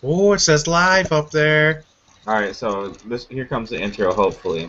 Oh, it says live up there. All right, so this here comes the intro. Hopefully.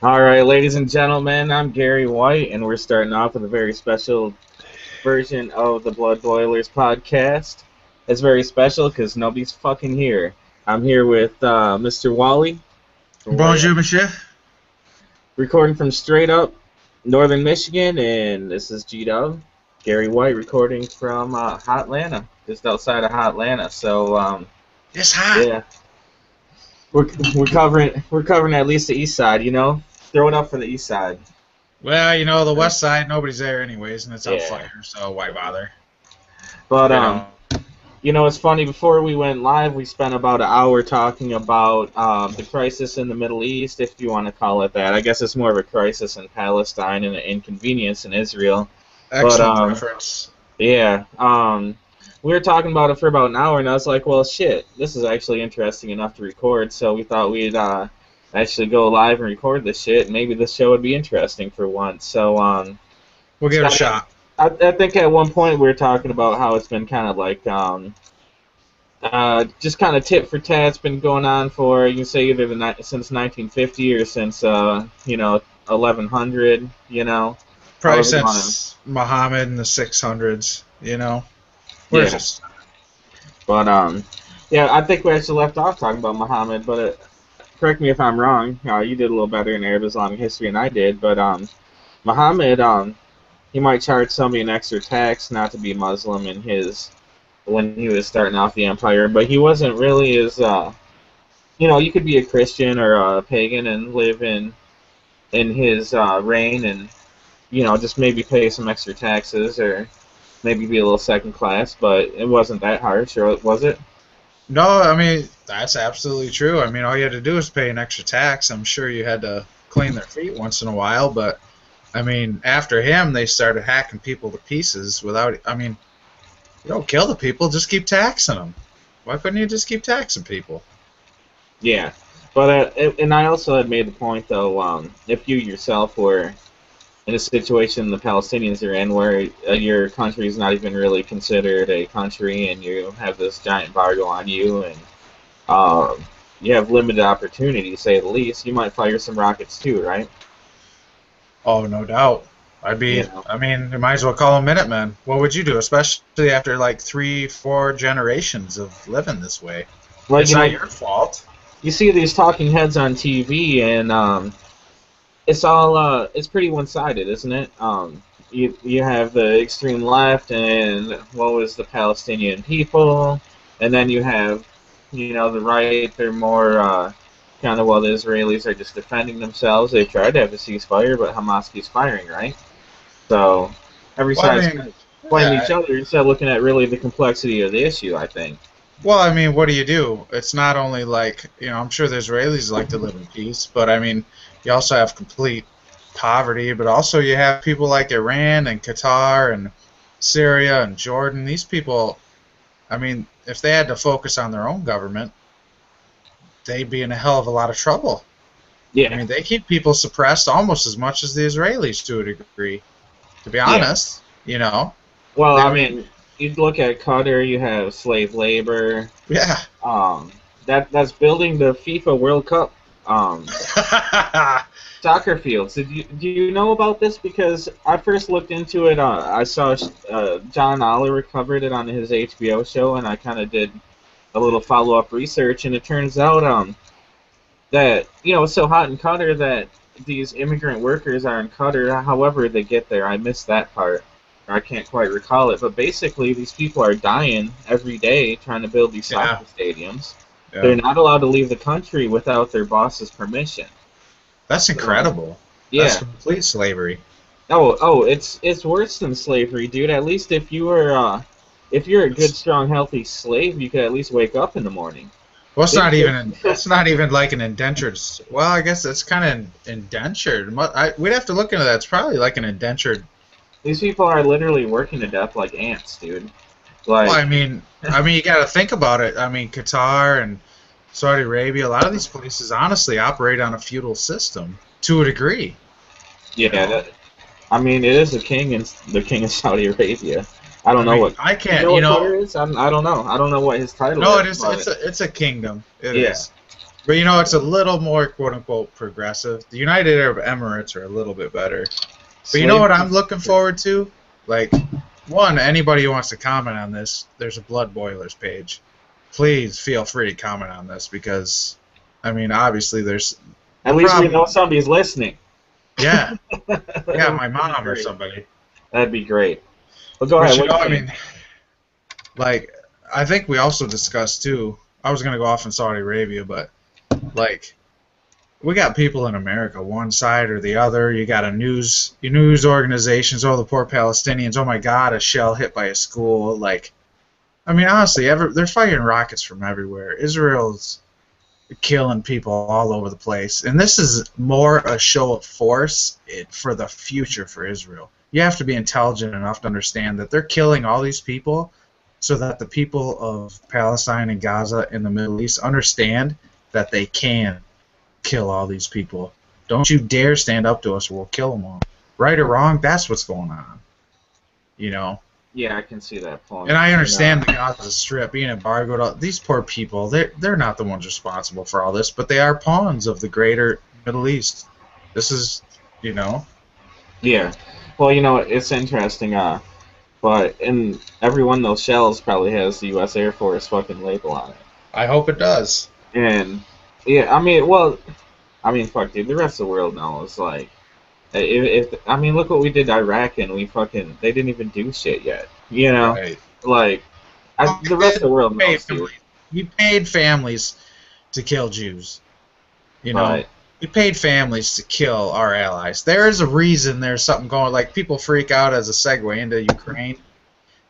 All right, ladies and gentlemen, I'm Gary White, and we're starting off with a very special version of the Blood Boilers podcast. It's very special because nobody's fucking here. I'm here with Mr. Wally, Bonjour, monsieur. recording from straight up northern Michigan, and this is G Dub, Gary White, recording from Hot Atlanta, just outside of Hot Atlanta. So It's hot. yeah, we're we're covering at least the east side, you know. Throw it up for the east side. Well, you know, the west side, nobody's there anyways, and it's on Yeah, fire, so why bother? but You know. you know, it's funny. Before we went live, we spent about an hour talking about the crisis in the Middle East, if you want to call it that. I guess it's more of a crisis in Palestine and an inconvenience in Israel. But Excellent reference. yeah, we were talking about it for about an hour, and I was like, well, shit, this is actually interesting enough to record. So we thought we'd actually go live and record this shit, and maybe this show would be interesting for once. So We'll give it a Scott, shot. I think at one point we were talking about how it's been kind of like just kind of tit for tat. It's been going on for, you can say, either since 1950 or since 1100. You know, Probably however you want to. since Muhammad in the 600s, you know. Where's Yeah, this? but yeah, I think we actually left off talking about Muhammad. But correct me if I'm wrong. You did a little better in Arab Islamic history than I did. But Muhammad, he might charge somebody an extra tax not to be Muslim in his when he was starting off the empire, but he wasn't really as you know, you could be a Christian or a pagan and live in his reign, and you know, just maybe pay some extra taxes or maybe be a little second class, but it wasn't that harsh, or was it? No, I mean, that's absolutely true. I mean, all you had to do was pay an extra tax. I'm sure you had to clean their feet once in a while, but I mean, after him, they started hacking people to pieces without. I mean, you don't kill the people, just keep taxing them. Why couldn't you just keep taxing people? Yeah, but and I also had made the point though, if you yourself were in a situation the Palestinians are in where your country is not even really considered a country, and you have this giant embargo on you, and um, you have limited opportunity, to say the least, you might fire some rockets too, right? Oh, no doubt. You know, I mean, you might as well call them Minutemen. What would you do, especially after like 3, 4 generations of living this way? like It's you not know, your fault. you see these talking heads on TV, and it's all it's pretty one-sided, isn't it? You have the extreme left, and what was the Palestinian people, and then you have, you know, the right. They're more kind of, well, the Israelis are just defending themselves. They've tried to have a ceasefire, but Hamas keeps firing, right? So every Well, I side's mean, kind of blaming yeah. each other instead of looking at really the complexity of the issue, I think. Well, I mean, what do you do? It's not only like, I'm sure the Israelis like to live in peace, but I mean, you also have complete poverty, but also you have people like Iran and Qatar and Syria and Jordan. These people, I mean, if they had to focus on their own government, they'd be in a hell of a lot of trouble. I Yeah, mean, they keep people suppressed almost as much as the Israelis to a degree, to be yeah. honest, you know. Well, They I were, mean, you look at Qatar, you have slave labor. yeah. Um, that's building the FIFA World Cup soccer fields. Do you know about this? Because I first looked into it. I saw John Oliver covered it on his HBO show, and I kind of did a little follow up research, and it turns out that it's so hot in Qatar that these immigrant workers are in Qatar. However, they get there. I missed that part. I can't quite recall it, but basically, these people are dying every day trying to build these Yeah. soccer stadiums. Yeah. They're not allowed to leave the country without their boss's permission. That's So, incredible. That's yeah. complete slavery. Oh, it's worse than slavery, dude. At least if you're a good, It's, strong, healthy slave, you could at least wake up in the morning. well, it's not They- even. It's not even like an indentured. Well, I guess it's kind of indentured. We'd have to look into that. It's probably like an indentured. These people are literally working to death like ants, dude. Well, Like, you got to think about it. I mean, Qatar and Saudi Arabia, a lot of these places honestly operate on a feudal system to a degree. yeah, I mean, it is the king of Saudi Arabia. I don't know mean, what. I can't. You know what Qatar is? I don't know. I don't know what his title No, is. it is. It's a kingdom. It Yeah. is. But it's a little more quote unquote progressive. The United Arab Emirates are a little bit better. But you know what I'm looking forward to? Like, one, anybody who wants to comment on this, there's a Blood Boilers page. Please feel free to comment on this because, I mean, obviously there's. At least we know somebody's listening. Yeah. Yeah, my mom or somebody. That'd be great. Well, go ahead. I mean, like, I think we also discussed, too, I was going to go off in Saudi Arabia, but, like, we got people in America, one side or the other. You got news organizations, oh, the poor Palestinians, oh my God, a shell hit by a school. Like, I mean, honestly, they're firing rockets from everywhere. Israel's killing people all over the place. And this is more a show of force for the future for Israel. You have to be intelligent enough to understand that they're killing all these people so that the people of Palestine and Gaza and the Middle East understand that they can kill all these people. Don't you dare stand up to us or we'll kill them all. Right or wrong, that's what's going on. Yeah, I can see that point. And I understand the Gaza Strip being embargoed. These poor people, they're not the ones responsible for all this, but they are pawns of the greater Middle East. This is, Yeah. Well, it's interesting, but in every one of those shells probably has the U.S. Air Force fucking label on it. I hope it does. And, yeah, fuck, dude, the rest of the world knows, like, look what we did to Iraq, and they didn't even do shit yet, Right. Like, the rest of the world knows, dude. You paid families to kill Jews, Right. We paid families to kill our allies. There is a reason there's something going. Like, people freak out as a segue into Ukraine.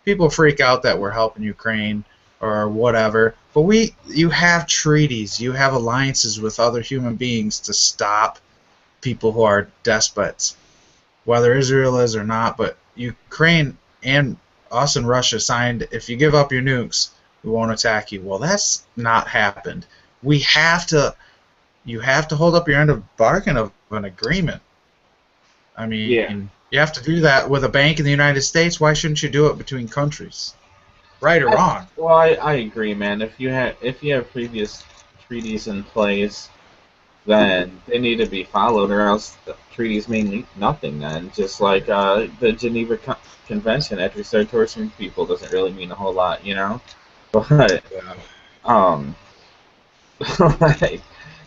People freak out that we're helping Ukraine or whatever. But you have treaties. You have alliances with other human beings to stop people who are despots, whether Israel is or not. But Ukraine and us and Russia signed, if you give up your nukes, we won't attack you. Well, that's not happened. You have to hold up your end of bargain of an agreement. I mean, Yeah. You have to do that with a bank in the United States. Why shouldn't you do it between countries? Right or wrong? Well, I agree, man. If you have previous treaties in place, then they need to be followed, or else the treaties mean nothing. Then, just like the Geneva Convention, after you start torturing people, doesn't really mean a whole lot, But like,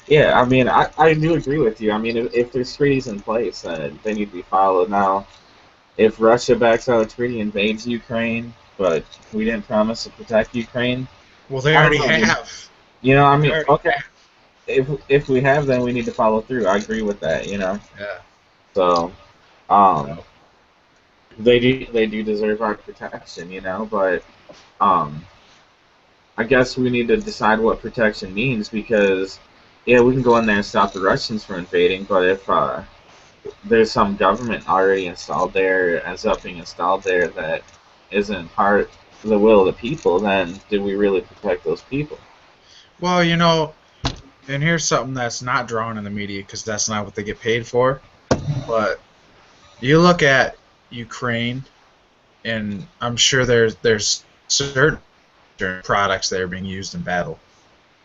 yeah, I mean, I do agree with you. I mean, if there's treaties in place, then they need to be followed. Now, if Russia backs out a treaty, invades Ukraine, but we didn't promise to protect Ukraine. Well, they already have. Okay. If we have, then we need to follow through. I agree with that. Yeah. So, they do deserve our protection. But I guess we need to decide what protection means, because yeah, we can go in there and stop the Russians from invading, but if there's some government already installed there, ends up being installed there, that isn't part of the will of the people, then do we really protect those people? Well, and here's something that's not drawn in the media because that's not what they get paid for. But you look at Ukraine, and I'm sure there's certain products that are being used in battle.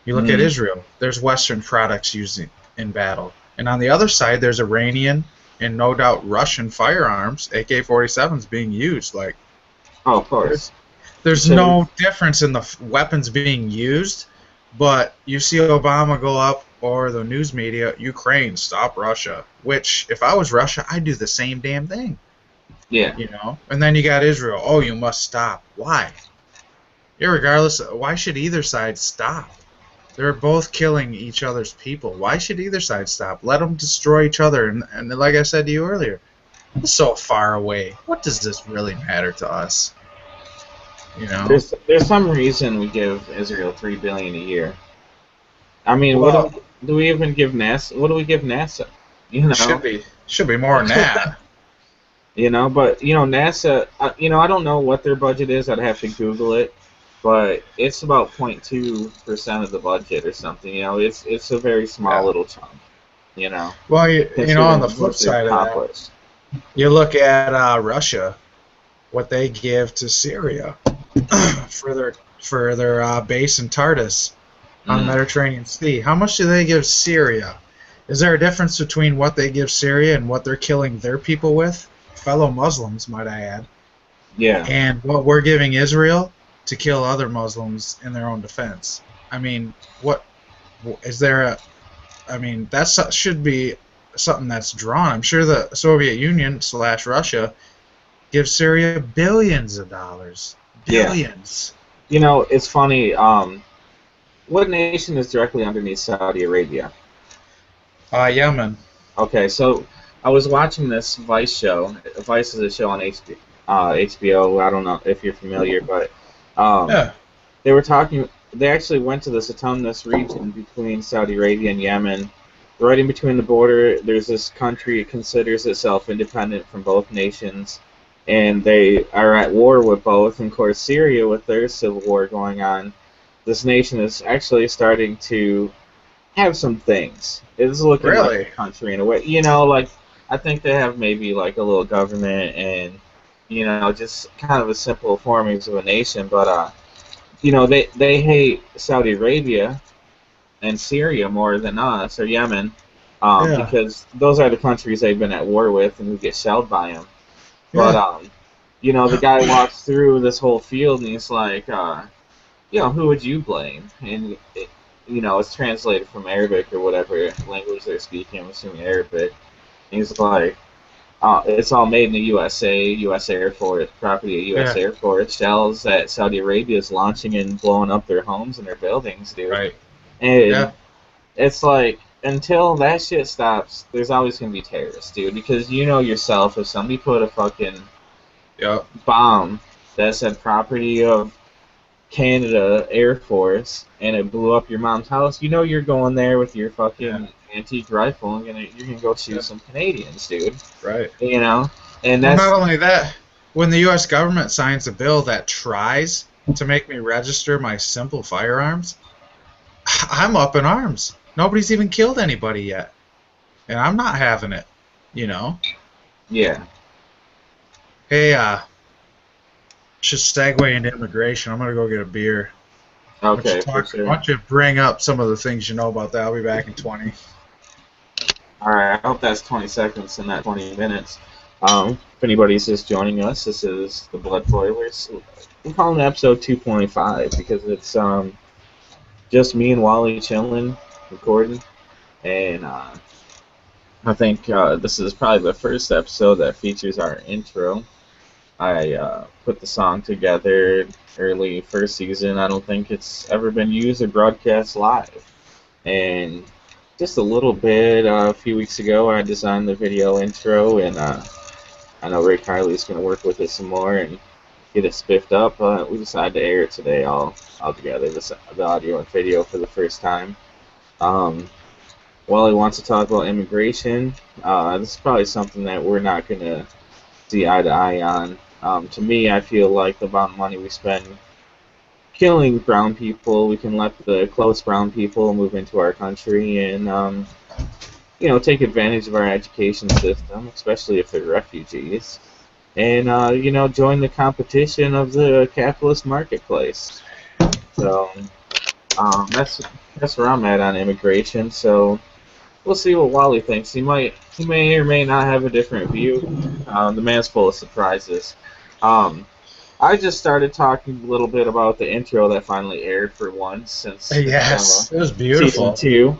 You look at Mm, Israel, there's Western products used in battle. And on the other side, there's Iranian and no doubt Russian firearms, AK-47s being used. Like, oh, of there's course. there's So no difference in the weapons being used, but you see Obama go up or the news media, Ukraine, stop Russia. Which, if I was Russia, I'd do the same damn thing, yeah, you know? And then you got Israel, oh, you must stop. Why? Irregardless, why should either side stop? They're both killing each other's people. Why should either side stop? Let them destroy each other. And like I said to you earlier, it's so far away. What does this really matter to us? You know? there's some reason we give Israel $3 billion a year. I mean, Well, do we even give NASA? What do we give NASA? You know, should be more than that. but NASA. I don't know what their budget is. I'd have to Google it, but it's about 0.2% of the budget or something. It's a very small Yeah. little chunk. You know, Well, on the considering flip what they've side of that, accomplished. you look at Russia, what they give to Syria for their base in Tartus on the Mm. Mediterranean Sea. How much do they give Syria? Is there a difference between what they give Syria and what they're killing their people with, fellow Muslims, might I add, Yeah, and what we're giving Israel to kill other Muslims in their own defense? I mean, what is there a? I mean, that should be something that's drawn. I'm sure the Soviet Union / Russia gives Syria billions of dollars. yeah. Billions. It's funny. What nation is directly underneath Saudi Arabia? Yemen. Okay, so I was watching this Vice show. Vice is a show on HBO. I don't know if you're familiar, but Yeah. they were talking. They actually went to this autonomous region between Saudi Arabia and Yemen. Right in between the border, there's this country. It considers itself independent from both nations, and they are at war with both. And of course, Syria, with their civil war going on, this nation is actually starting to have some things. It's looking like Really? a country in a way. I think they have maybe like a little government and just kind of a simple formings of a nation. But they hate Saudi Arabia and Syria more than us or Yemen, Yeah. because those are the countries they've been at war with and who get shelled by them. But Yeah. the guy walks through this whole field and he's like, who would you blame? And it's translated from Arabic or whatever language they're speaking. I'm assuming Arabic. And he's like, it's all made in the USA, U.S. Air Force, property of U.S. Yeah. Air Force, shells that Saudi Arabia is launching and blowing up their homes and their buildings, dude. Right. And Yeah. it's like, until that shit stops, there's always going to be terrorists, dude. Because you know yourself, if somebody put a fucking Yep. bomb that said property of Canada Air Force and it blew up your mom's house, you're going there with your fucking antique rifle and you're gonna go shoot some Canadians, dude. Right. And Well, that's not only that, when the U.S. government signs a bill that tries to make me register my simple firearms, I'm up in arms. Nobody's even killed anybody yet, and I'm not having it. yeah. Hey, should segue into immigration. I'm gonna go get a beer. Okay, for sure. Why don't you bring up some of the things you know about that? I'll be back in 20. Alright, I hope that's 20 seconds and not 20 minutes. If anybody's just joining us, this is the Blood Boilers. We're calling it episode 2.5 because it's just me and Wally chilling, recording, and I think this is probably the first episode that features our intro. I put the song together early first season. I don't think it's ever been used or broadcast live. And just a little bit, a few weeks ago, I designed the video intro, and I know Ray Carly's going to work with it some more and get it spiffed up. But we decided to air it today all together, the audio and video for the first time. Wally wants to talk about immigration. This is probably something that we're not going to see eye to eye on. To me, I feel like the amount of money we spend killing brown people, we can let the close brown people move into our country and, take advantage of our education system, especially if they're refugees. and join the competition of the capitalist marketplace. So that's where I'm at on immigration. So we'll see what Wally thinks. He may or may not have a different view. The man's full of surprises. Um, I just started talking a little bit about the intro that finally aired for once since Yes, it was season beautiful. 2.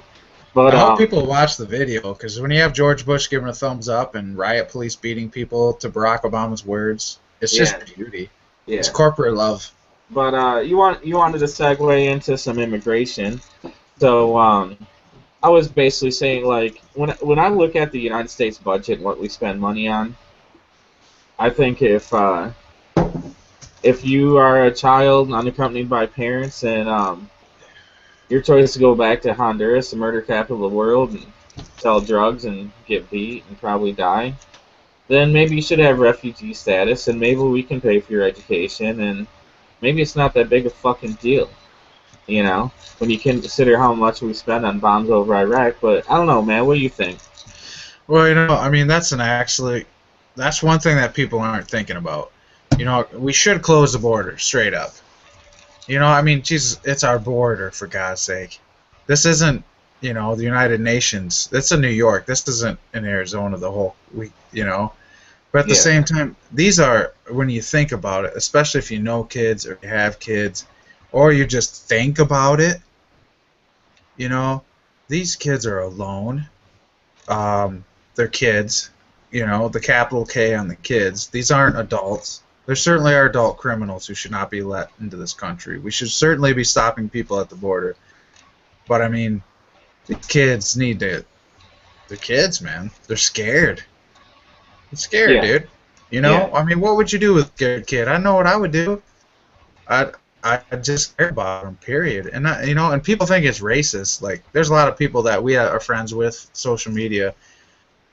But I hope people watch the video, because when you have George Bush giving a thumbs up and riot police beating people to Barack Obama's words, it's Yeah. just beauty. yeah. It's corporate love. But you wanted to segue into some immigration. So I was basically saying, like, when I look at the United States budget and what we spend money on, I think if you are a child unaccompanied by parents and your choice to go back to Honduras, the murder capital of the world, and sell drugs and get beat and probably die, then maybe you should have refugee status, and maybe we can pay for your education, and maybe it's not that big a fucking deal, when you consider how much we spend on bombs over Iraq. But I don't know, man. What do you think? Well, I mean, that's one thing that people aren't thinking about. We should close the border straight up. I mean, Jesus, it's our border, for God's sake. This isn't, the United Nations. It's in New York. This isn't in Arizona the whole week, But at the same time, these are, when you think about it, especially if you know kids or you have kids, or you just think about it, these kids are alone. They're kids, the capital K on the kids. These aren't adults. There certainly are adult criminals who should not be let into this country. We should certainly be stopping people at the border. But, I mean, the kids they're kids, man. They're scared. They're scared, dude. I mean, what would you do with a scared kid? I know what I would do. I'd just care about them, period. And, and people think it's racist. Like, there's a lot of people that we are friends with, social media,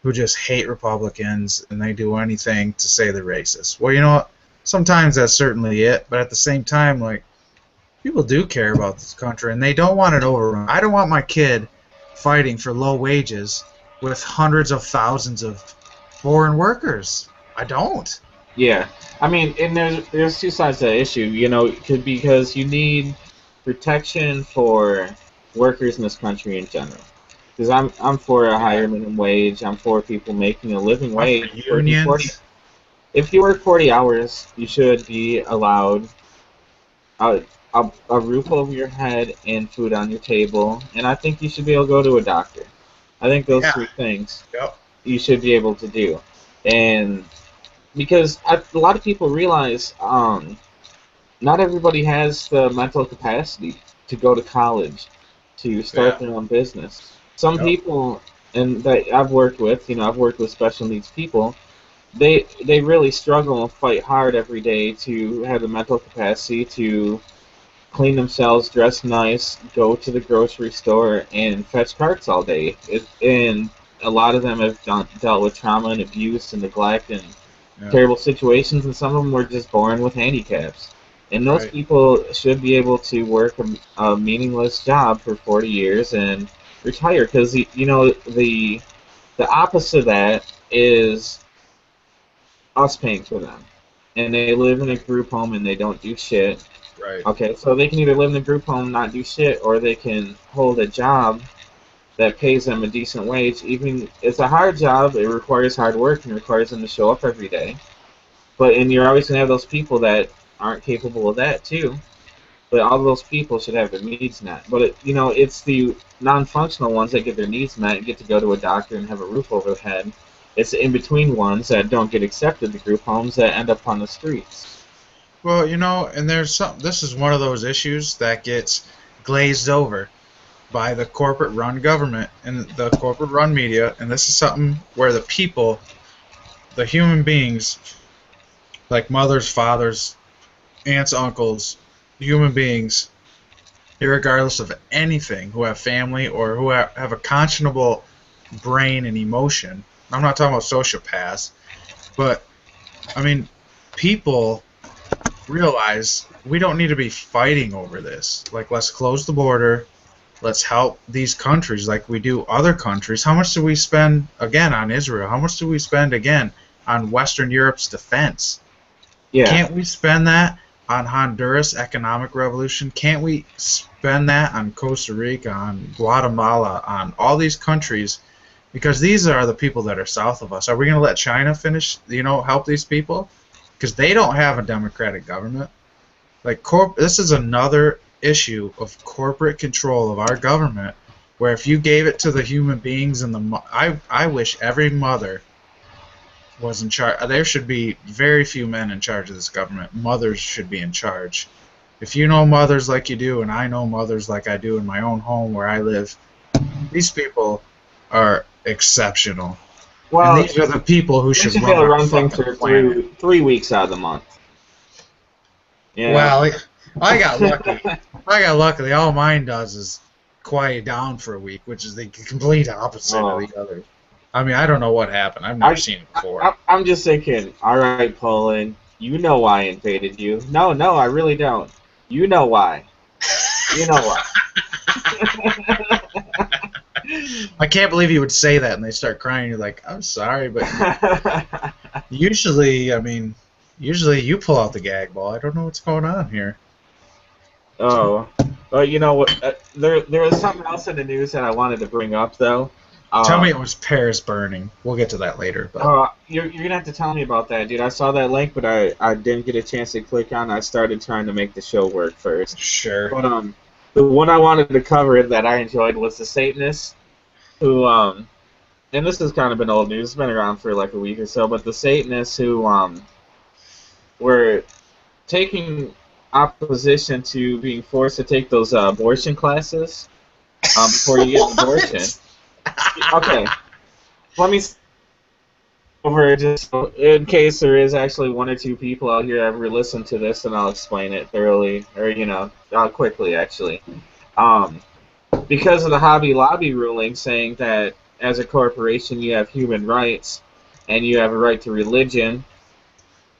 who just hate Republicans, and they do anything to say they're racist. Well, you know what? Sometimes that's certainly it, but at the same time, like, people do care about this country, and they don't want it overrun. I don't want my kid fighting for low wages with hundreds of thousands of foreign workers. I don't. Yeah. I mean, and there's two sides to the issue, because you need protection for workers in this country in general. Because I'm for a higher minimum wage. I'm for people making a living wage. Unions. If you work 40 hours, you should be allowed a roof over your head and food on your table, and I think you should be able to go to a doctor. I think those three things you should be able to do. And because a lot of people realize not everybody has the mental capacity to go to college, to start their own business. Some people, and that I've worked with, I've worked with special needs people, they really struggle and fight hard every day to have the mental capacity to clean themselves, dress nice, go to the grocery store, and fetch carts all day. And a lot of them have dealt with trauma and abuse and neglect and terrible situations, and some of them were just born with handicaps. And those people should be able to work a meaningless job for 40 years and retire, because the opposite of that is us paying for them, and they live in a group home and they don't do shit. Right. Okay, so they can either live in a group home and not do shit, or they can hold a job that pays them a decent wage. Even it's a hard job, it requires hard work and requires them to show up every day. And you're always gonna have those people that aren't capable of that too. But all those people should have their needs met. But it's the non-functional ones that get their needs met and get to go to a doctor and have a roof over their head. It's the in-between ones that don't get accepted to group homes that end up on the streets. Well, and this is one of those issues that gets glazed over by the corporate-run government and the corporate-run media, and this is something where the people, the human beings, like mothers, fathers, aunts, uncles, human beings, irregardless of anything, who have family or who have a conscionable brain and emotion. I'm not talking about sociopaths, but, I mean, people realize we don't need to be fighting over this. Like, let's close the border. Let's help these countries like we do other countries. How much do we spend, again, on Israel? How much do we spend, again, on Western Europe's defense. Yeah. Can't we spend that on Honduras economic revolution? Can't we spend that on Costa Rica, on Guatemala, on all these countries? Because these are the people that are south of us. Are we going to let China finish, help these people? Because they don't have a democratic government. This is another issue of corporate control of our government, where if you gave it to the human beings and I wish every mother was in charge. There should be very few men in charge of this government. Mothers should be in charge. If you know mothers like you do, and I know mothers like I do in my own home where I live, these people are exceptional. Well, and these are the people who should be able to run things for 3 weeks out of the month. Yeah. Well, I got lucky. All mine does is quiet down for a week, which is the complete opposite of the other. I mean, I don't know what happened. I've never seen it before. I'm just thinking, all right, Poland, you know why I invaded you. No, I really don't. You know why. You know why. I can't believe you would say that and they start crying. You're like, I'm sorry, but usually you pull out the gag ball. I don't know what's going on here. Oh. Well, you know what? There was something else in the news that I wanted to bring up, though. Tell me it was Paris burning. We'll get to that later. But. You're going to have to tell me about that, dude. I saw that link, but I didn't get a chance to click on it. I started trying to make the show work first. Sure. But the one I wanted to cover that I enjoyed was the Satanists, who, and this has kind of been old news. It's been around for like a week or so, but the Satanists who were taking opposition to being forced to take those abortion classes before you get an abortion. Okay, let me over just in case there is actually one or two people out here ever listen to this, and I'll explain it thoroughly, or quickly actually. Because of the Hobby Lobby ruling saying that as a corporation you have human rights and you have a right to religion,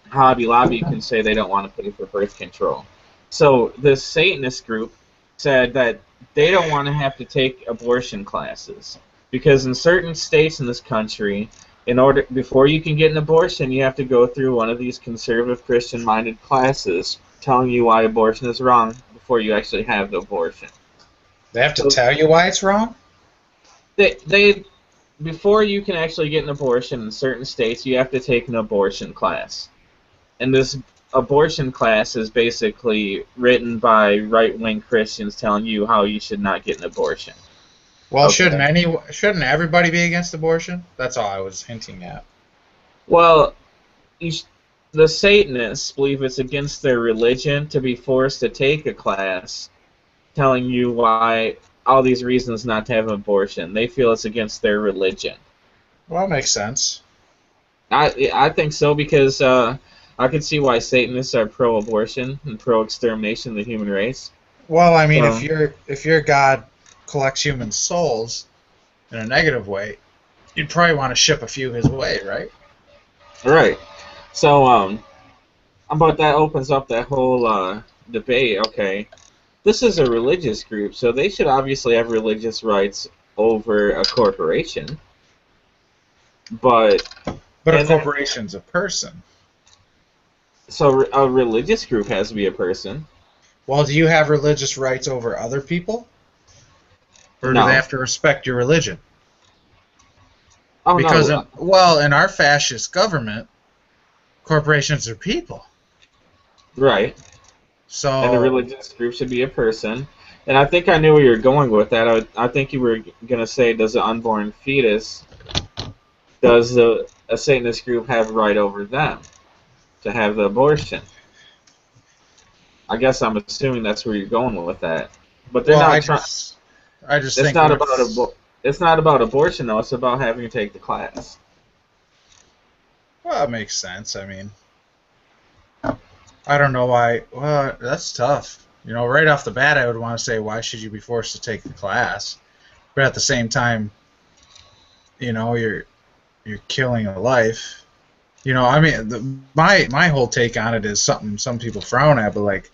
Hobby Lobby can say they don't want to pay for birth control. So this Satanist group said that they don't want to have to take abortion classes. Because in certain states in this country, before you can get an abortion, you have to go through one of these conservative Christian-minded classes telling you why abortion is wrong before you actually have the abortion. They have to tell you why it's wrong? Before you can actually get an abortion in certain states, you have to take an abortion class. And this abortion class is basically written by right-wing Christians telling you how you should not get an abortion. Well, okay. Shouldn't everybody be against abortion? That's all I was hinting at. Well, the Satanists believe it's against their religion to be forced to take a class telling you why all these reasons not to have an abortion. They feel it's against their religion. Well, that makes sense. I think so because I can see why Satanists are pro-abortion and pro-extermination of the human race. Well, I mean, if your God collects human souls in a negative way, you'd probably want to ship a few his way, right? Right. So, but that opens up that whole debate. Okay, this is a religious group, so they should obviously have religious rights over a corporation. But a corporation's a person. So a religious group has to be a person. Well, do you have religious rights over other people? Or do they have to respect your religion? Oh, because in our fascist government, corporations are people. Right. So and a religious group should be a person. And I think I knew where you were going with that. I think you were going to say, does an unborn fetus, does a Satanist group have right over them to have the abortion? I guess I'm assuming that's where you're going with that. But they're not trying. I just think it's not about abortion though. It's about having to take the class. Well, it makes sense. I mean, I don't know why. Well, that's tough. Right off the bat, I would want to say, why should you be forced to take the class? But at the same time, you're killing a life. I mean, my whole take on it is something some people frown at, but like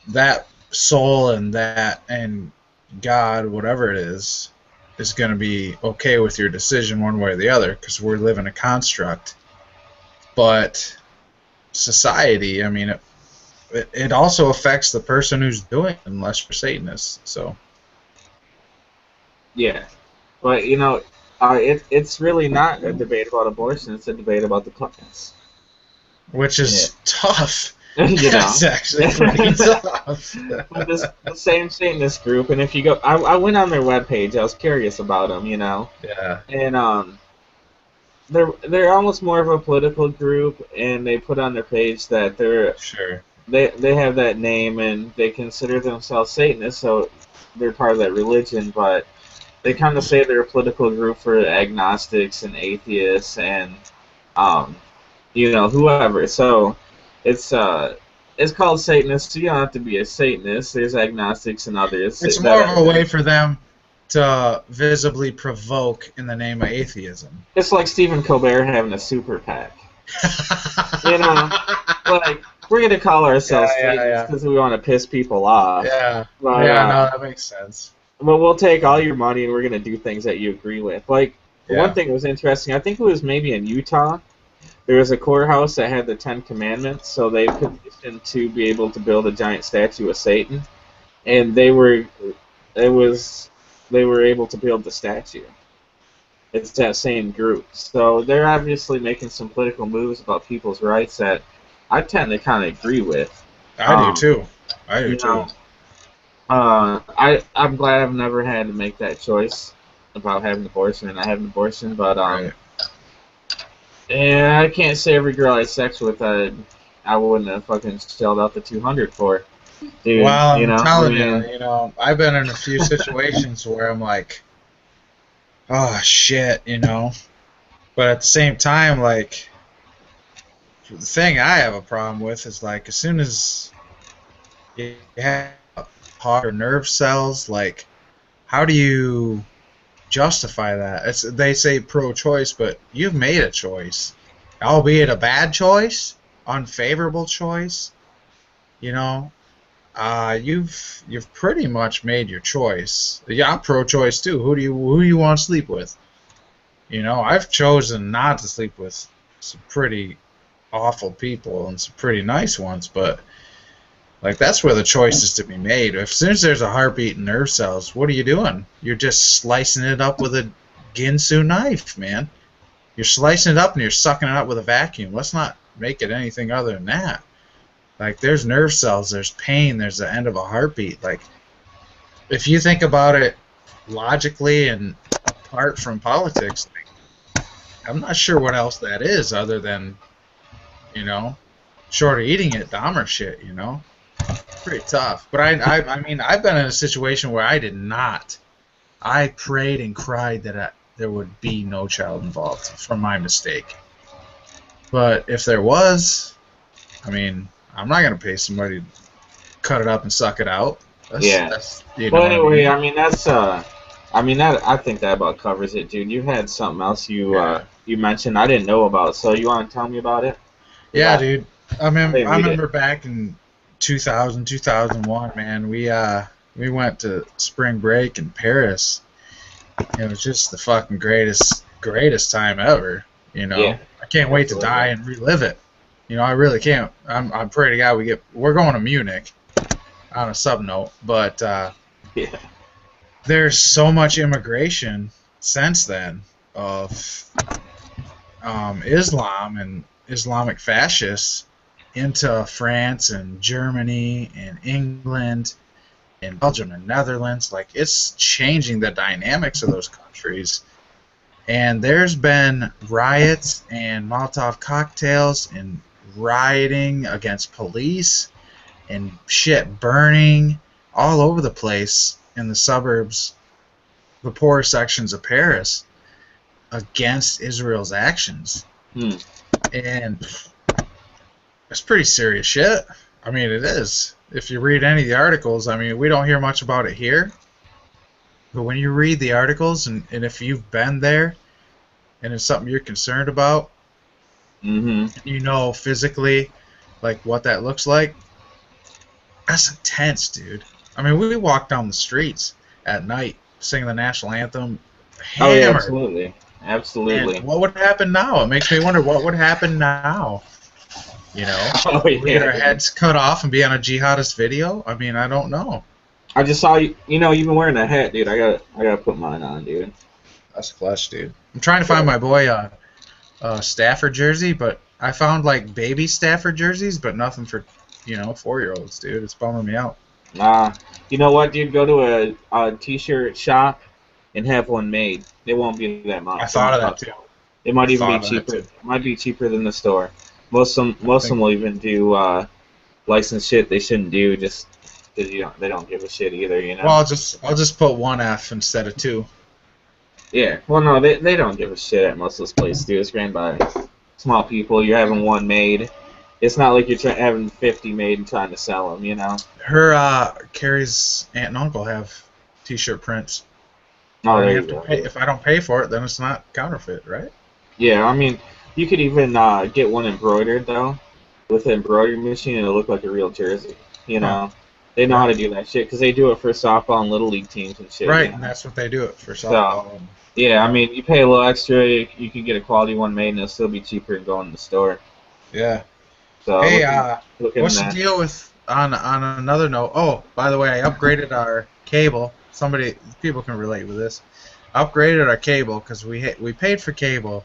that soul and God, whatever it is, is going to be okay with your decision one way or the other because we're living a construct. But society, I mean, it also affects the person who's doing it, unless you're Satanist. So Yeah, but it's really not a debate about abortion. It's a debate about the class. which is tough. You know, It's actually pretty tough. But the same Satanist group, and if you go, I went on their webpage. I was curious about them, Yeah. and they're almost more of a political group, and they put on their page that Sure. they have that name and they consider themselves Satanists, so they're part of that religion, but they kind of say they're a political group for agnostics and atheists and whoever. So it's called Satanist. So you don't have to be a Satanist. There's agnostics and others. It's more of a way for them to visibly provoke in the name of atheism. It's like Stephen Colbert having a super PAC. Like, we're going to call ourselves Satanists because we want to piss people off. Yeah. But, no, that makes sense. But we'll take all your money and we're going to do things that you agree with. Like, one thing that was interesting, I think it was maybe in Utah, there was a courthouse that had the 10 Commandments, so they petitioned to be able to build a giant statue of Satan, and they were able to build the statue. It's that same group. So they're obviously making some political moves about people's rights that I tend to kind of agree with. I do too. I do too. I'm glad I've never had to make that choice about having an abortion, and I have an abortion, but Right. yeah, I can't say every girl I had sex with I wouldn't have fucking shelled out the $200 for. Dude, Well, I'm telling you, I've been in a few situations where I'm like, oh shit, but at the same time, like, the thing I have a problem with is, like, as soon as you have heart or nerve cells, like, how do you justify that? They say pro-choice, but you've made a choice, albeit a bad choice, unfavorable choice. You've pretty much made your choice. Yeah, I'm pro-choice too. Who do you want to sleep with? I've chosen not to sleep with some pretty awful people and some pretty nice ones, but like, that's where the choice is to be made. As soon as there's a heartbeat and nerve cells, what are you doing? You're just slicing it up with a Ginsu knife, man. You're slicing it up and you're sucking it up with a vacuum. Let's not make it anything other than that. Like, there's nerve cells, there's pain, there's the end of a heartbeat. Like, if you think about it logically and apart from politics, like, I'm not sure what else that is other than, short of eating it, Dahmer shit, Pretty tough. But I mean, I've been in a situation where I did not. I prayed and cried that there would be no child involved from my mistake. But if there was, I mean, I'm not going to pay somebody to cut it up and suck it out. But anyway, I mean, I think that about covers it, dude. You had something else you mentioned I didn't know about, so you want to tell me about it? Yeah, dude. I remember back in 2000, 2001, man, we went to spring break in Paris. It was just the fucking greatest time ever, Yeah, I can't wait to die and relive it. I really can't. I'm praying to God we're going to Munich on a sub note, but there's so much immigration since then of Islam and Islamic fascists into France and Germany and England and Belgium and Netherlands. Like, it's changing the dynamics of those countries. And there's been riots and Molotov cocktails and rioting against police and shit burning all over the place in the suburbs, the poorer sections of Paris, against Israel's actions. And it's pretty serious shit. I mean, it is. If you read any of the articles, I mean, we don't hear much about it here. But when you read the articles, and if you've been there, and it's something you're concerned about, physically, like, what that looks like, that's intense, dude. I mean, we walk down the streets at night singing the national anthem, Oh yeah, hammered. absolutely, And absolutely. what would happen now? It makes me wonder what would happen now. You know, Oh would we get yeah, our dude. heads cut off and be on a jihadist video? I mean, I don't know. I just saw you. You know, you've been wearing a hat, dude. I gotta put mine on, dude. That's clutch, dude. I'm trying to find But my boy Stafford jersey, but I found like baby Stafford jerseys, but nothing for 4-year-olds, dude. It's bumming me out. you know what, dude? Go to a t-shirt shop and have one made. It won't be that I much. It thought won't of that cost. too. It I might even be thought of that cheaper. too. It might be cheaper than the store. I Most of them think. will even do licensed shit they shouldn't do just because they don't give a shit either. You Well, know. I'll just put one F instead of two. Yeah. Well, no, they don't give a shit at most of those places, dude. It's ran by small people. You're having one made. It's not like you're having 50 made and trying to sell them. You know. Her Carrie's aunt and uncle have T-shirt prints. I Oh, only there you have to go. pay if I don't pay for it, then it's not counterfeit, right? Yeah, I mean, you could even get one embroidered though, with an embroidery machine, and it'll look like a real jersey. You Huh? know, they know how Yeah. to do that shit because they do it for softball and little league teams and shit. You Right, and know, that's what they do it for so softball. yeah, I mean, you pay a little extra, you can get a quality one made, and it'll still be cheaper than going to the store. Yeah. So Hey, look in what's the that. deal with on another note? Oh, by the way, I upgraded our cable. People can relate with this. Upgraded our cable because we paid for cable.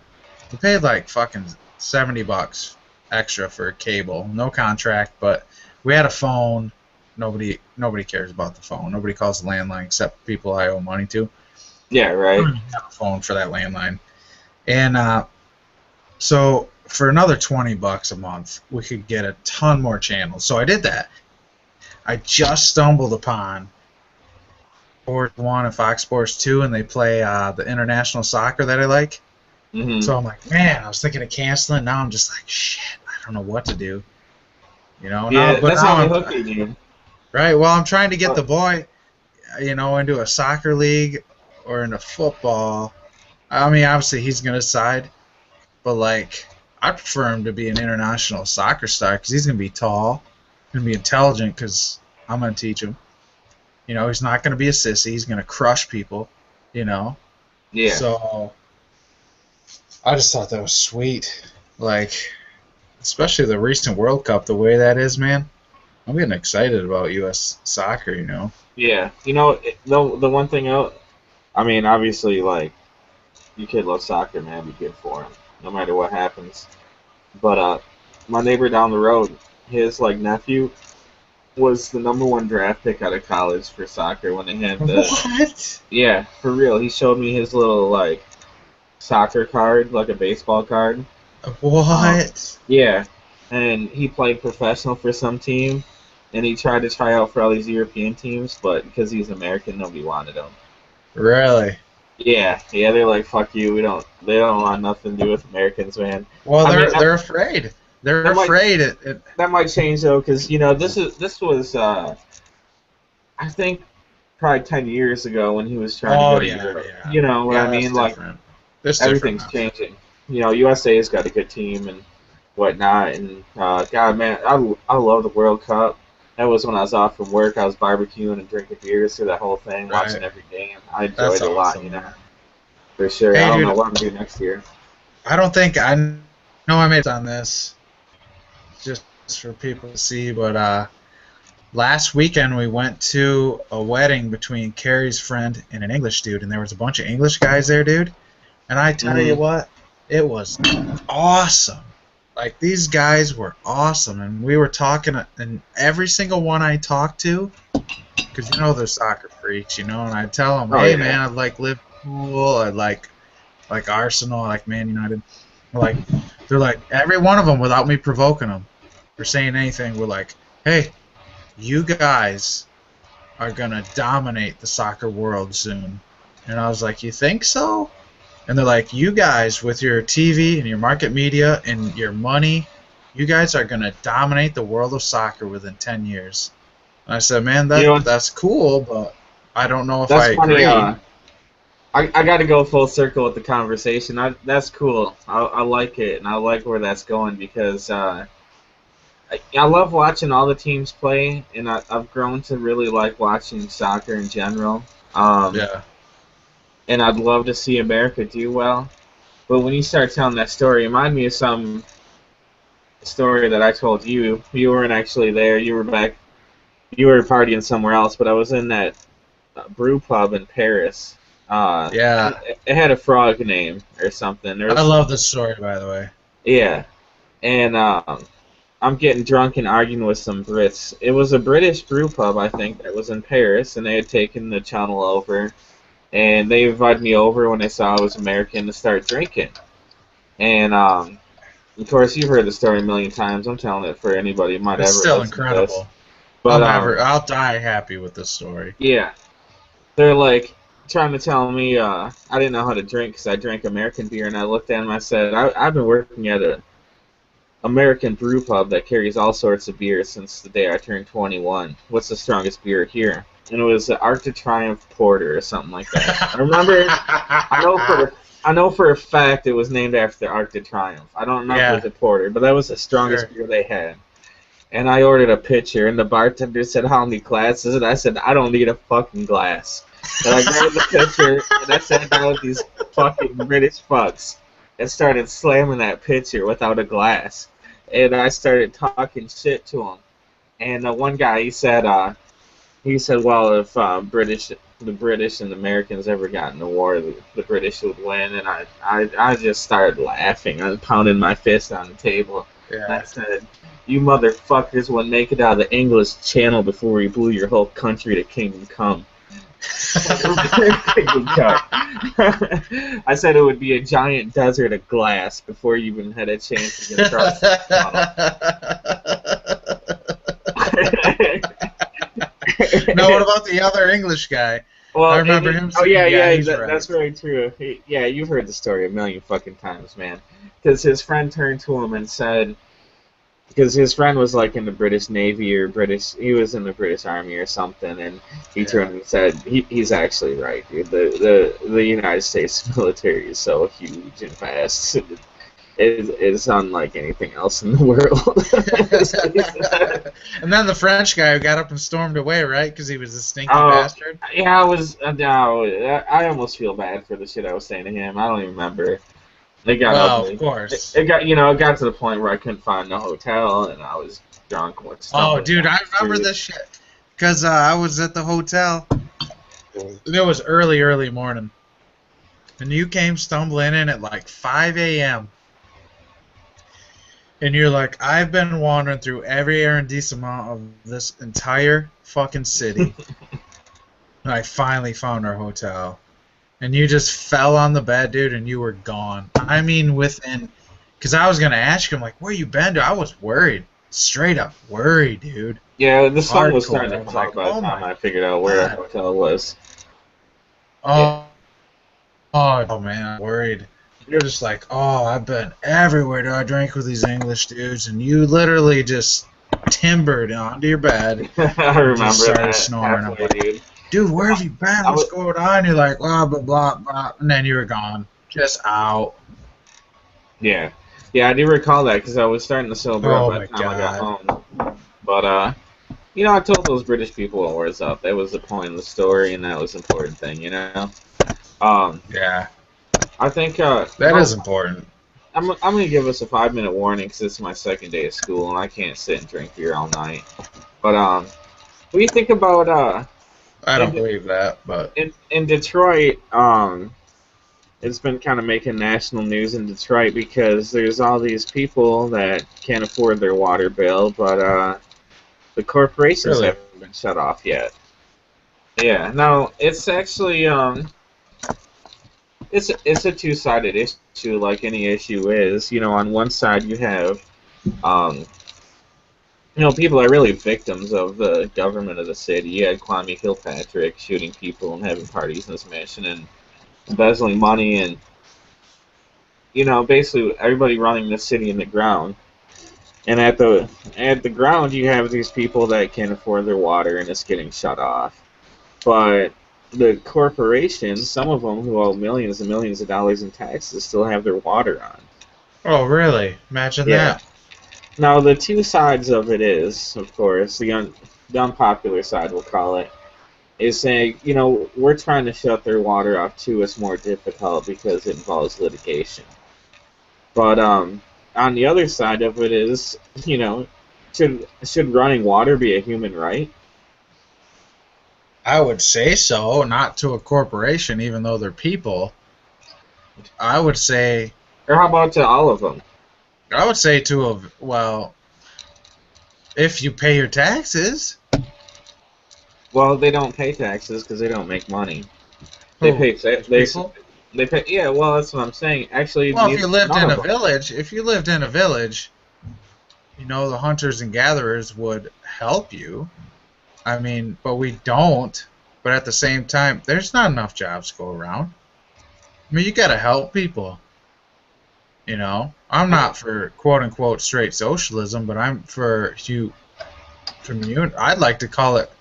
We paid like fucking $70 extra for cable, no contract, but we had a phone. Nobody cares about the phone. Nobody calls the landline except people I owe money to. Yeah, I right. don't even have a phone for that landline. And so for another $20 a month, we could get a ton more channels. So I did that. I just stumbled upon Sports One and Fox Sports Two, and they play the international soccer that I like. Mhm. So I'm like, man, I was thinking of canceling. Now I'm just like, shit, I don't know what to do. Yeah, But that's now how they I'm hook you, dude. right. Well, I'm trying to get Uh, the boy, into a soccer league or into football. I mean, obviously he's gonna decide, but like, I prefer him to be an international soccer star because he's gonna be tall, gonna be intelligent because I'm gonna teach him. He's not gonna be a sissy. He's gonna crush people. You know. yeah. So I just thought that was sweet. Like, especially the recent World Cup, the way that is, man. I'm getting excited about U.S. soccer. Yeah, the one thing out. I mean, obviously, like your kid loves soccer, man. Be good for him, no matter what happens. But my neighbor down the road, his like nephew was the number one draft pick out of college for soccer when they had the What? yeah, for real. He showed me his little like soccer card, like a baseball card. Um, What? yeah, and he played professional for some team, and he tried to try out for all these European teams, but because he's American, nobody wanted him. Really? Yeah, yeah, they're like, fuck you. They don't want nothing to do with Americans, man. Well, I mean, they're afraid. They're that might afraid. that might change though, because this was I think probably 10 years ago when he was trying to go Oh to yeah, Europe. yeah, You know what I yeah. That's mean? Like different. That's different everything's now. changing. USA's got a good team and whatnot, and God, man, I love the World Cup. That was when I was off from work. I was barbecuing and drinking beers through that whole thing, watching Right. every game. I enjoyed That's it a lot, awesome, man. for sure. I Hey, don't know dude. what I'm doing next year. I don't think I know I made on this just for people to see, but last weekend we went to a wedding between Carrie's friend and an English dude, and there was a bunch of English guys there, dude. And I tell you Hmm. what, it was awesome. Like, these guys were awesome, and we were talking, and every single one I talked to, because they're soccer freaks, and I tell them, Oh hey yeah. man, I like Liverpool, I like Arsenal, I like Man United. Like, they're like, every one of them, without me provoking them or saying anything, we're like, hey, you guys are gonna dominate the soccer world soon. And I was like, you think so? And they're like, you guys with your TV and your market media and your money, you guys are gonna dominate the world of soccer within 10 years. And I said, man, You know, that's cool, but I don't know if I that's funny. agree. I got to go full circle with the conversation. That's cool. I like it, and I like where that's going because I love watching all the teams play, and I've grown to really like watching soccer in general. Um, Yeah. and I'd love to see America do well. But when you start telling that story, it reminded me of some story that I told you. You weren't actually there. You were back. You were partying somewhere else. But I was in that brew pub in Paris. Yeah. It had a frog name or something. There I was, love this story, by the way. yeah, and I'm getting drunk and arguing with some Brits. It was a British brew pub, I think, that was in Paris, and they had taken the channel over, and they invited me over when they saw I was American to start drinking. And of course, you've heard the story a million times. I'm telling it for anybody who might It's ever still listen to this. incredible. But I'll die happy with this story. yeah, they're like trying to tell me I didn't know how to drink because I drank American beer, and I looked at them and I said, I've been working at a American brew pub that carries all sorts of beer since the day I turned 21. What's the strongest beer here? And it was the Arc de Triomphe Porter or something like that. I remember, I know for a fact it was named after the Arc de Triomphe. I don't know if it was a porter, but that was the strongest beer they had. And I ordered a pitcher, and the bartender said, "How many glasses?" And I said, "I don't need a fucking glass." And I grabbed the pitcher, and I sat down with these fucking British fucks and started slamming that pitcher without a glass. And I started talking shit to him. And one guy, he said, "Well, if the British and the Americans ever got in a war, the British would win." And I just started laughing. I was pounding my fist on the table. Yeah. And I said, "You motherfuckers will make it out of the English Channel before you blew your whole country to Kingdom Come." Kingdom Come. I said it would be a giant desert of glass before you even had a chance to get across the tunnel. No, what about the other English guy? Well, I remember him saying, that's very true. You've heard the story a million fucking times, man. Because his friend turned to him and said, because his friend was like in the British Navy or he was in the British Army or something, and he turned and said, he's actually right, dude. The United States military is so huge and vast. It's unlike anything else in the world. And then the French guy who got up and stormed away, right? Because he was a stinky bastard. Yeah, I almost feel bad for the shit I was saying to him. I don't even remember. It got ugly. Of course. It got to the point where I couldn't find no hotel, and I was drunk. Oh, dude, I remember this shit. Because I was at the hotel. It was early morning. And you came stumbling in at like 5 a.m. And you're like, "I've been wandering through every arrondissement of this entire fucking city." And I finally found our hotel. And you just fell on the bed, dude, and you were gone. I mean, because I was going to ask him, like, "Where you been, dude?" I was worried. Straight up worried, dude. Yeah, the sun was starting to come like, by the time I figured out where the hotel was. Oh, man, I'm worried. You're just like, "Oh, I've been everywhere, dude. I drank with these English dudes," and you literally just timbered onto your bed. I remember started that. snoring. Halfway, dude. "Dude, where have you been? What's going on?" You're like, "Blah, blah, blah, blah," and then you were gone. Just out. Yeah, I do recall that because I was starting to sober up by the time I got home. But, I told those British people what was up. That was the point of the story, and that was the important thing, Yeah. I think that is important. I'm going to give us a 5-minute warning because it's my second day of school, and I can't sit and drink beer all night. But, what do you think about... I don't believe that, but in Detroit, it's been kind of making national news in Detroit because there's all these people that can't afford their water bill, but the corporations haven't been shut off yet. Yeah, no, it's actually it's a two-sided issue, like any issue is. On one side you have people are really victims of the government of the city. You had Kwame Kilpatrick shooting people and having parties in his mansion and embezzling money and, basically everybody running the city in the ground. And at the ground, you have these people that can't afford their water and it's getting shut off. But the corporations, some of them who owe millions and millions of dollars in taxes, still have their water on. Oh, really? Imagine that. Now, the two sides of it is, of course, the unpopular side, we'll call it, is saying, you know, we're trying to shut their water off too. It's more difficult because it involves litigation. But on the other side of it is, you know, should running water be a human right? I would say so, not to a corporation, even though they're people. I would say, Or how about to all of them? to a, well, if you pay your taxes. Well, they don't pay taxes because they don't make money. They Who? pay People? they pay. Yeah, well, that's what I'm saying. Actually, Well, if you lived none in of a them. village, you know, the hunters and gatherers would help you. I mean, but we don't. But at the same time, there's not enough jobs to go around. I mean, you gotta help people. You know, I'm not for quote unquote straight socialism, but I'm for I'd like to call it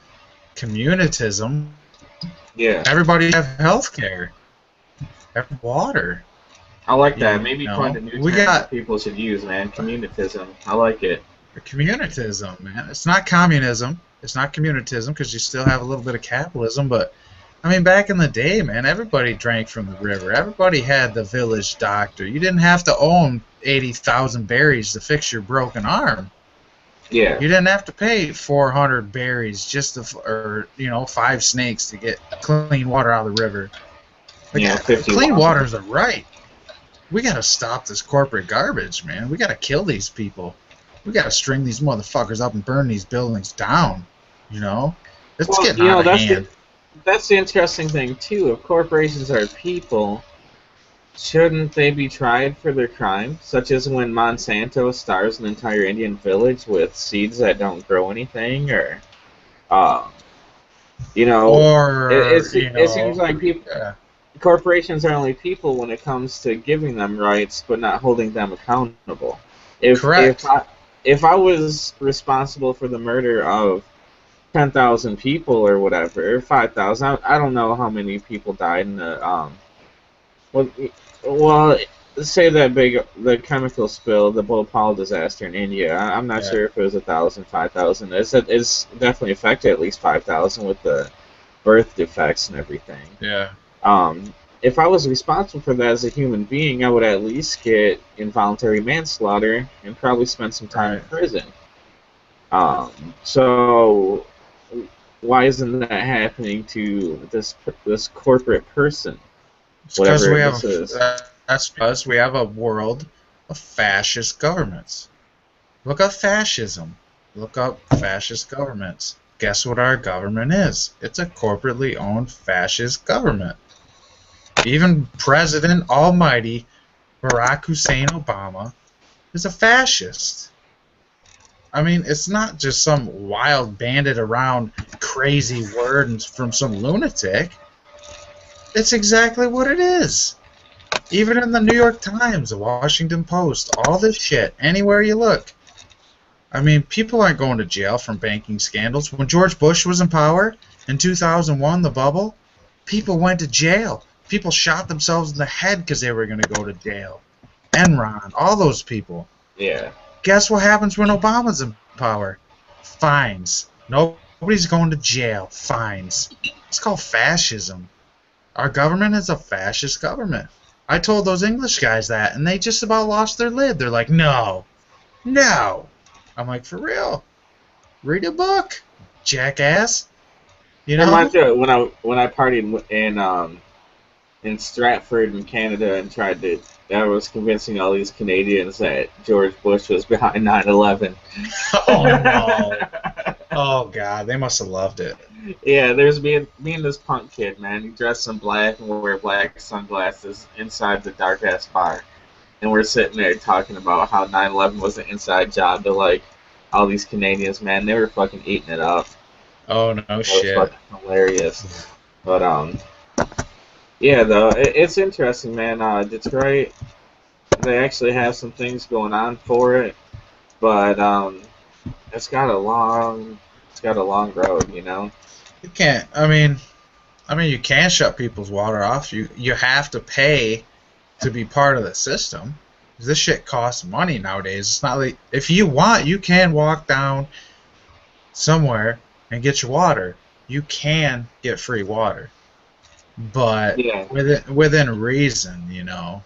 communitism. Yeah, Everybody have health care, have water. I like You that. Maybe know, find a new we term got that people should use, man. Communitism. I like it. communitism, man. It's not communism. It's not communitism because you still have a little bit of capitalism. But I mean, back in the day, man, everybody drank from the river. Everybody had the village doctor. You didn't have to own 80,000 berries to fix your broken arm. Yeah. You didn't have to pay 400 berries just to, or 5 snakes to get clean water out of the river. Like, Yeah, 50 clean water. water's a right. We gotta stop this corporate garbage, man. We gotta kill these people. We gotta string these motherfuckers up and burn these buildings down. You know, it's Well, getting you know, out of hand. that's the interesting thing too. If corporations are people, shouldn't they be tried for their crime? Such as when Monsanto stars an entire Indian village with seeds that don't grow anything, or, um, you know, Or it seems like people yeah, corporations are only people when it comes to giving them rights, but not holding them accountable. If correct. if I was responsible for the murder of 10,000 people or whatever, or 5,000, I don't know how many people died in the well, well, say the chemical spill, the Bhopal disaster in India. I'm not Yeah, sure if it was 1,000, 5,000. It's definitely affected at least 5,000 with the birth defects and everything. yeah, If I was responsible for that as a human being, I would at least get involuntary manslaughter and probably spend some time in right. prison. So why isn't that happening to this corporate person, It's because whatever we have this is? that's because we have a world of fascist governments. Look up fascism. Look up fascist governments. Guess what our government is? It's a corporately owned fascist government. Even President Almighty Barack Hussein Obama is a fascist. I mean, it's not just some wild banded around crazy word from some lunatic. It's exactly what it is. Even in the New York Times, the Washington Post, all this shit, anywhere you look. I mean, people aren't going to jail from banking scandals. When George Bush was in power in 2001, the bubble, people went to jail. People shot themselves in the head because they were going to go to jail. Enron, all those people. Yeah. Guess what happens when Obama's in power? Fines. Nobody's going to jail. Fines. It's called fascism. Our government is a fascist government. I told those English guys that, and they just about lost their lid. They're like, no. No. I'm like, for real? Read a book, jackass. You It reminds know? me of when I partied in Stratford in Canada and I was convincing all these Canadians that George Bush was behind 9/11. Oh, no. Oh, God. They must have loved it. Yeah, there's me and this punk kid, man. He dressed in black and wear black sunglasses inside the dark ass bar. And we're sitting there talking about how 9/11 was an inside job to like all these Canadians, man. They were fucking eating it up. Oh, no That was shit. fucking hilarious. But yeah, though it's interesting, man. Detroit, they actually have some things going on for it, but it's got a long road, you know. You can't. I mean, you can shut people's water off. You have to pay to be part of the system. This shit costs money nowadays. It's not like if you want, you can walk down somewhere and get your water. you can get free water, but Yeah, within reason, you know.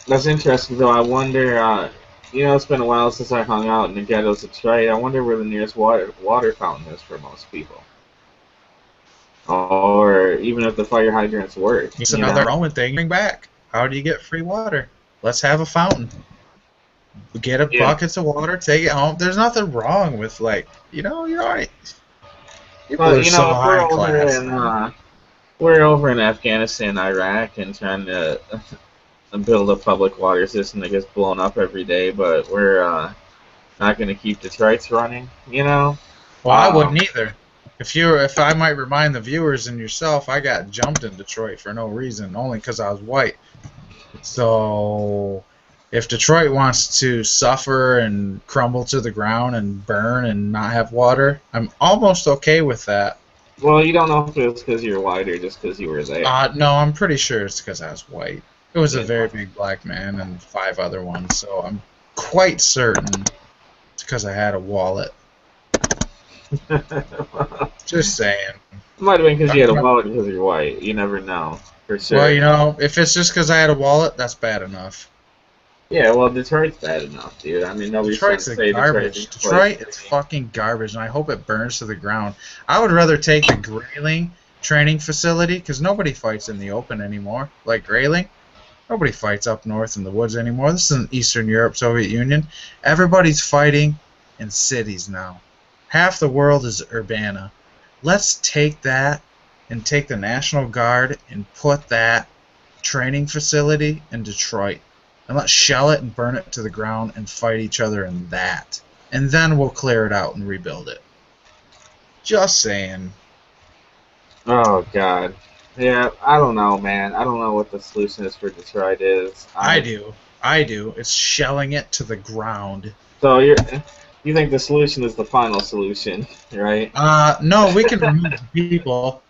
that's interesting though. I wonder. It's been a while since I hung out in the ghettos of Detroit. I wonder where the nearest water fountain is for most people, or even if the fire hydrants work. It's another Roman thing. Bring back. How do you get free water? Let's have a fountain. Get a Yeah. buckets of water, take it home. There's nothing wrong with you're alright. People But are so if we're high over class. we're over in Afghanistan, Iraq, and trying to build a public water system that gets blown up every day, but we're not going to keep Detroit's running. Well, I wouldn't either. If I might remind the viewers and yourself, I got jumped in Detroit for no reason, only because I was white. So, if Detroit wants to suffer and crumble to the ground and burn and not have water, I'm almost okay with that. Well, you don't know if it's because you're white or just because you were there. No, I'm pretty sure it's because I was white. It was a Yeah. very big black man and 5 other ones, so I'm quite certain it's because I had a wallet. Just saying. It might have been because you had a wallet because you're white. You never know, for sure. Well, if it's just because I had a wallet, that's bad enough. Yeah, well, Detroit's bad enough, dude. I mean, nobody's trying Detroit's to a say garbage. Detroit is fucking garbage, and I hope it burns to the ground. I would rather take the Grayling training facility, because nobody fights in the open anymore. Like Grayling, nobody fights up north in the woods anymore. This is in Eastern Europe, Soviet Union. Everybody's fighting in cities now. Half the world is urbana. Let's take that and take the National Guard and put that training facility in Detroit. And let's shell it and burn it to the ground and fight each other in that. And then we'll clear it out and rebuild it. Just saying. Oh, God. Yeah, I don't know, man. I don't know what the solution is for Detroit is. I do. It's shelling it to the ground. So you think the solution is the final solution, right? No, we can remove the people.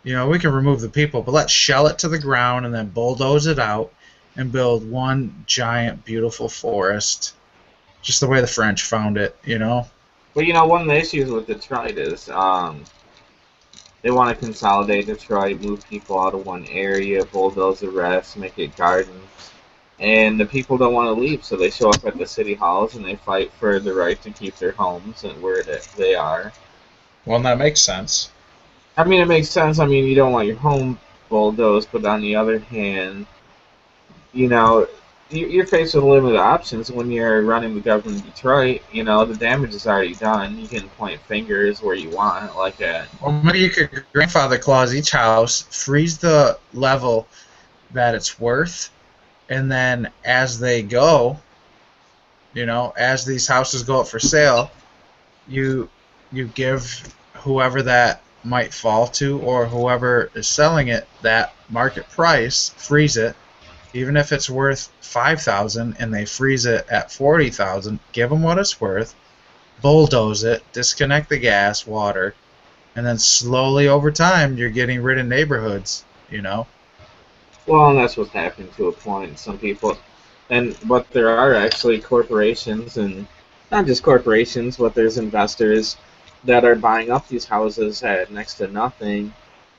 We can remove the people, but let's shell it to the ground and then bulldoze it out and build one giant, beautiful forest, just the way the French found it, But one of the issues with Detroit is they want to consolidate Detroit, move people out of one area, bulldoze the rest, make it gardens, and the people don't want to leave, so they show up at the city halls and they fight for the right to keep their homes and where they are. Well, that makes sense. I mean, it makes sense. I mean, you don't want your home bulldozed, but on the other hand, you're faced with limited options when you're running the government of Detroit. The damage is already done. You can point fingers where you want, like that. Well, maybe you could grandfather clause each house, freeze the level that it's worth, and then as they go, as these houses go up for sale, you give whoever that might fall to or whoever is selling it that market price, freeze it. Even if it's worth $5,000 and they freeze it at $40,000, give them what it's worth, bulldoze it, disconnect the gas, water, and then slowly over time you're getting rid of neighborhoods. Well, and that's what's happening to a point. Some people, but there are actually corporations, and not just corporations, but there's investors that are buying up these houses at next to nothing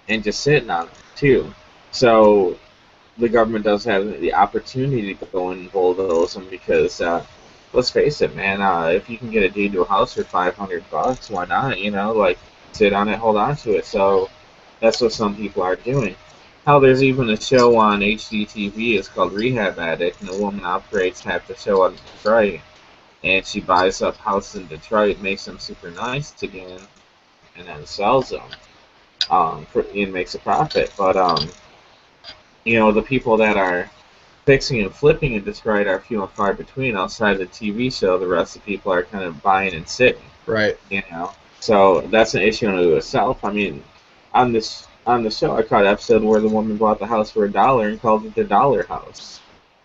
and just sitting on them too. So the government does have the opportunity to go and bulldoze them because, let's face it, man, if you can get a deed to a house for $500, why not? Sit on it, hold on to it. So that's what some people are doing. Hell, there's even a show on HGTV. It's called Rehab Addict, and a woman operates half the show out of Detroit. And she buys up houses in Detroit, makes them super nice again, and then sells them and makes a profit. But the people that are fixing and flipping in Detroit are few and far between. Outside the TV show, the rest of the people are kind of buying and sitting. Right. So that's an issue in itself. I mean, on the show, I caught an episode where the woman bought the house for $1 and called it the Dollar House.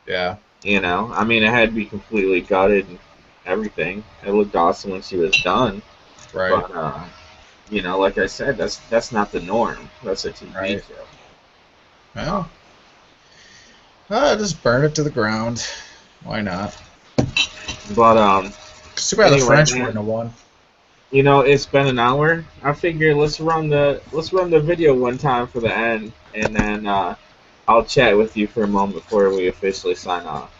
Yeah. I mean, it had to be completely gutted and everything. It looked awesome when she was done. Right. But like I said, that's not the norm. That's a TV show. Well, just burn it to the ground. Why not? But Too bad the anyway, French man. wouldn't have won. You know, it's been an hour. I figure let's run the video one time for the end, and then I'll chat with you for a moment before we officially sign off.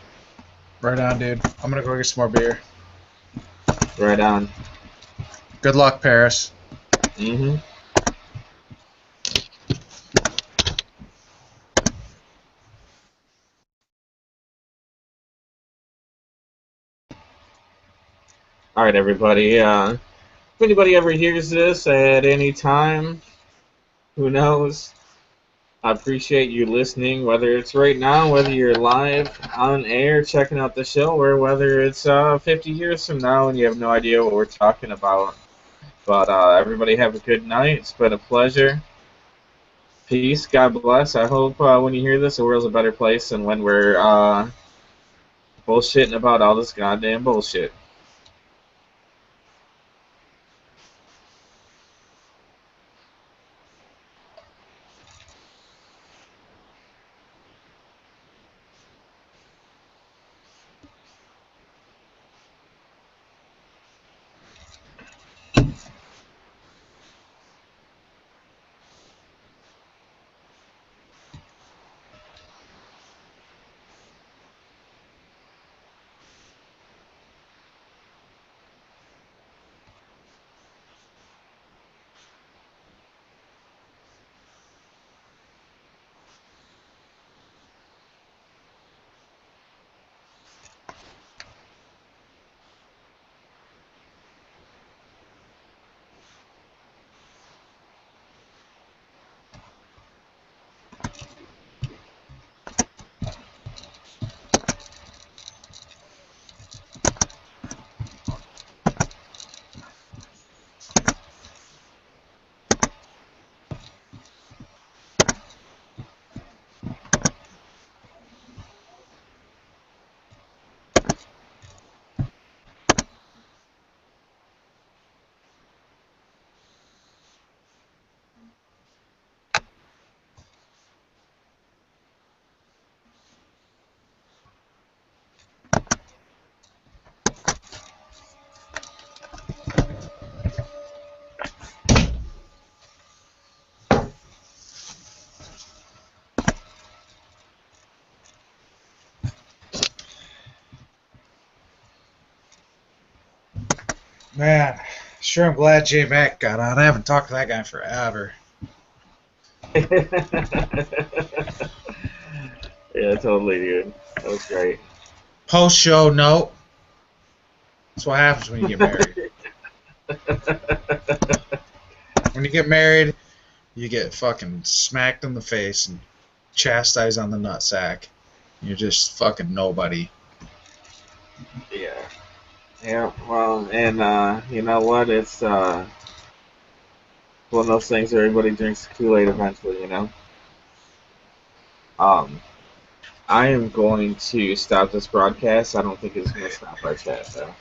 Right on, dude. I'm gonna go get some more beer. Right on. Good luck, Paris. Mm-hmm. All right, everybody. If anybody ever hears this at any time, who knows? I appreciate you listening, whether it's right now, whether you're live on air checking out the show, or whether it's 50 years from now and you have no idea what we're talking about. But everybody have a good night. It's been a pleasure. Peace. God bless. I hope when you hear this, the world's a better place than when we're bullshitting about all this goddamn bullshit. Man, sure I'm glad J Mac got on. I haven't talked to that guy in forever. Yeah, totally, dude. That was great. Post show note. That's what happens when you get married. When you get married, you get fucking smacked in the face and chastised on the nutsack. You're just fucking nobody. Yeah. Yeah, well, and you know what? It's one of those things where everybody drinks Kool-Aid eventually, you know? Um, I am going to stop this broadcast. I don't think it's going to stop our chat, though.